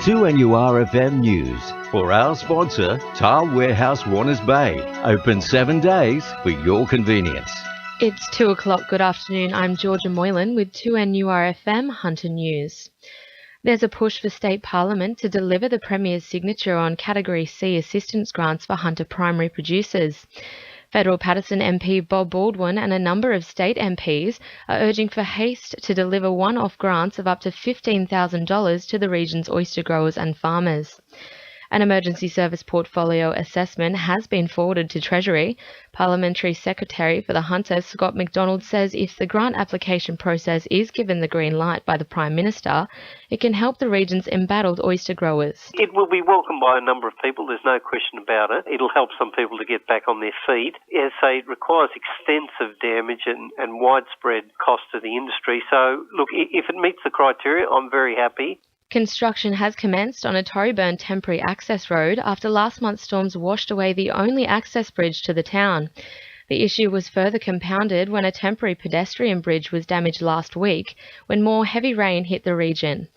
2NURFM News. For our sponsor, Tile Warehouse Warners Bay. Open 7 days for your convenience. It's 2 o'clock. Good afternoon. I'm Georgia Moylan with 2NURFM Hunter News. There's a push for State Parliament to deliver the Premier's signature on Category C assistance grants for hunter primary producers. Federal Paterson MP Bob Baldwin and a number of state MPs are urging for haste to deliver one-off grants of up to $15,000 to the region's oyster growers and farmers. An emergency service portfolio assessment has been forwarded to Treasury. Parliamentary Secretary for the Hunter, Scott McDonald, says if the grant application process is given the green light by the Prime Minister, it can help the region's embattled oyster growers. It will be welcomed by a number of people, there's no question about it. It'll help some people to get back on their feet. As I say, it requires extensive damage and widespread cost to the industry. So, look, if it meets the criteria, I'm very happy. Construction has commenced on a Torryburn temporary access road after last month's storms washed away the only access bridge to the town. The issue was further compounded when a temporary pedestrian bridge was damaged last week when more heavy rain hit the region.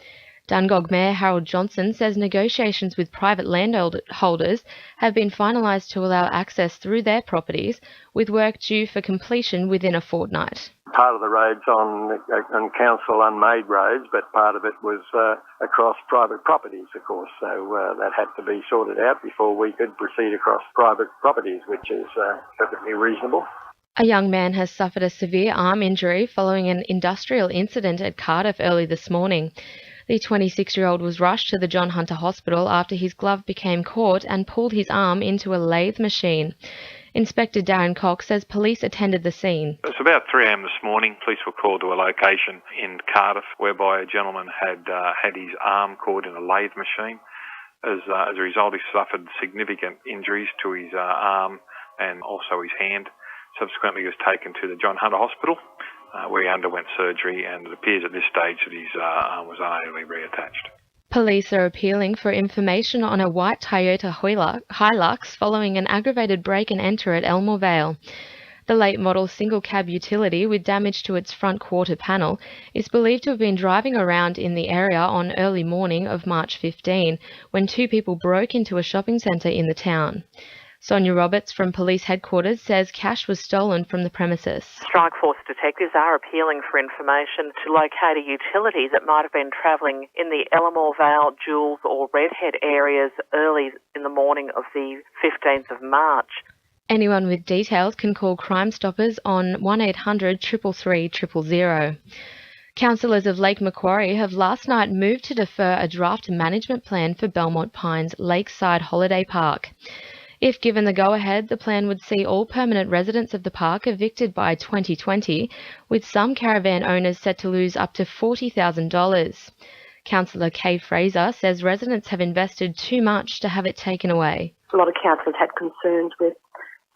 Dungog Mayor Harold Johnson says negotiations with private landholders have been finalised to allow access through their properties, with work due for completion within a fortnight. Part of the road's on council unmade roads, but part of it was across private properties, of course. So that had to be sorted out before we could proceed across private properties, which is perfectly reasonable. A young man has suffered a severe arm injury following an industrial incident at Cardiff early this morning. The 26-year-old was rushed to the John Hunter Hospital after his glove became caught and pulled his arm into a lathe machine. Inspector Darren Cox says police attended the scene. It was about 3 a.m. this morning. Police were called to a location in Cardiff whereby a gentleman had his arm caught in a lathe machine. As a result, he suffered significant injuries to his arm and also his hand. Subsequently, he was taken to the John Hunter Hospital where he underwent surgery, and it appears at this stage that his arm was unable to be reattached. Police are appealing for information on a white Toyota Hilux following an aggravated break and enter at Elmore Vale. The late model single cab utility with damage to its front quarter panel is believed to have been driving around in the area on early morning of March 15 when two people broke into a shopping centre in the town. Sonia Roberts from Police Headquarters says cash was stolen from the premises. Strike Force detectives are appealing for information to locate a utility that might have been travelling in the Elmore Vale, Jules or Redhead areas early in the morning of the 15th of March. Anyone with details can call Crime Stoppers on 1800 333 000. Councillors of Lake Macquarie have last night moved to defer a draft management plan for Belmont Pines Lakeside Holiday Park. If given the go-ahead, the plan would see all permanent residents of the park evicted by 2020, with some caravan owners set to lose up to $40,000. Councillor Kay Fraser says residents have invested too much to have it taken away. A lot of councillors had concerns with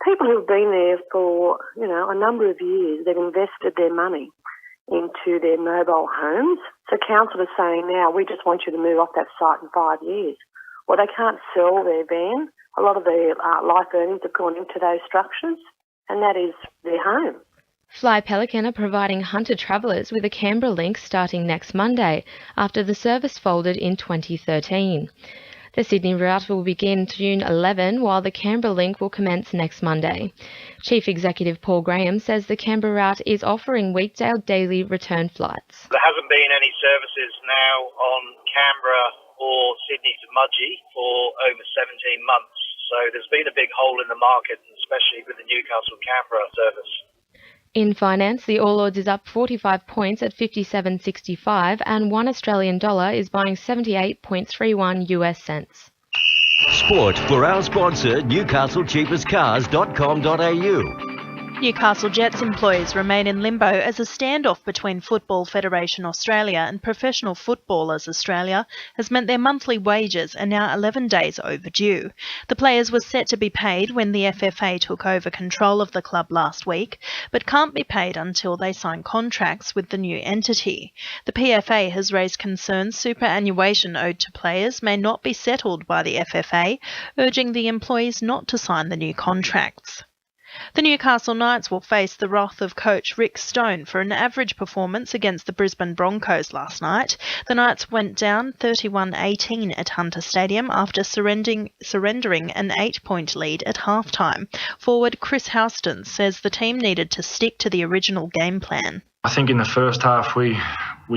people who have been there for, a number of years. They've invested their money into their mobile homes. So councillors are saying now, we just want you to move off that site in 5 years. Well, they can't sell their van. A lot of their life earnings have gone into those structures, and that is their home. Fly Pelican are providing hunter travellers with a Canberra link starting next Monday, after the service folded in 2013. The Sydney route will begin June 11, while the Canberra link will commence next Monday. Chief Executive Paul Graham says the Canberra route is offering weekday daily return flights. There hasn't been any services now on Canberra or Sydney to Mudgee for over 17 months. So there's been a big hole in the market, especially with the Newcastle-Canberra service. In finance, the All Ords is up 45 points at 57.65 and $1 Australian is buying 78.31 US cents. Sport for our sponsor, newcastlecheapestcars.com.au. Newcastle Jets employees remain in limbo as a standoff between Football Federation Australia and Professional Footballers Australia has meant their monthly wages are now 11 days overdue. The players were set to be paid when the FFA took over control of the club last week, but can't be paid until they sign contracts with the new entity. The PFA has raised concerns superannuation owed to players may not be settled by the FFA, urging the employees not to sign the new contracts. The Newcastle Knights will face the wrath of coach Rick Stone for an average performance against the Brisbane Broncos last night. The Knights went down 31-18 at Hunter Stadium after surrendering an 8-point lead at halftime. Forward Chris Houston says the team needed to stick to the original game plan. I think in the first half we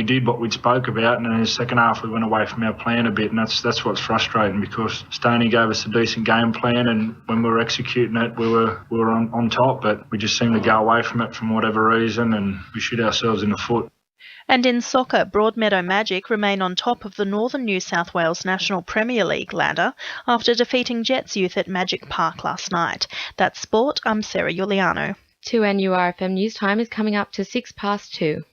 did what we'd spoke about, and in the second half we went away from our plan a bit, and that's what's frustrating, because Stoney gave us a decent game plan, and when we were executing it we were on top, but we just seemed to go away from it for whatever reason, and we shoot ourselves in the foot. And in soccer, Broadmeadow Magic remain on top of the Northern New South Wales National Premier League ladder after defeating Jets Youth at Magic Park last night. That's sport. I'm Sarah Giuliano. 2NURFM news time is coming up to 2:06.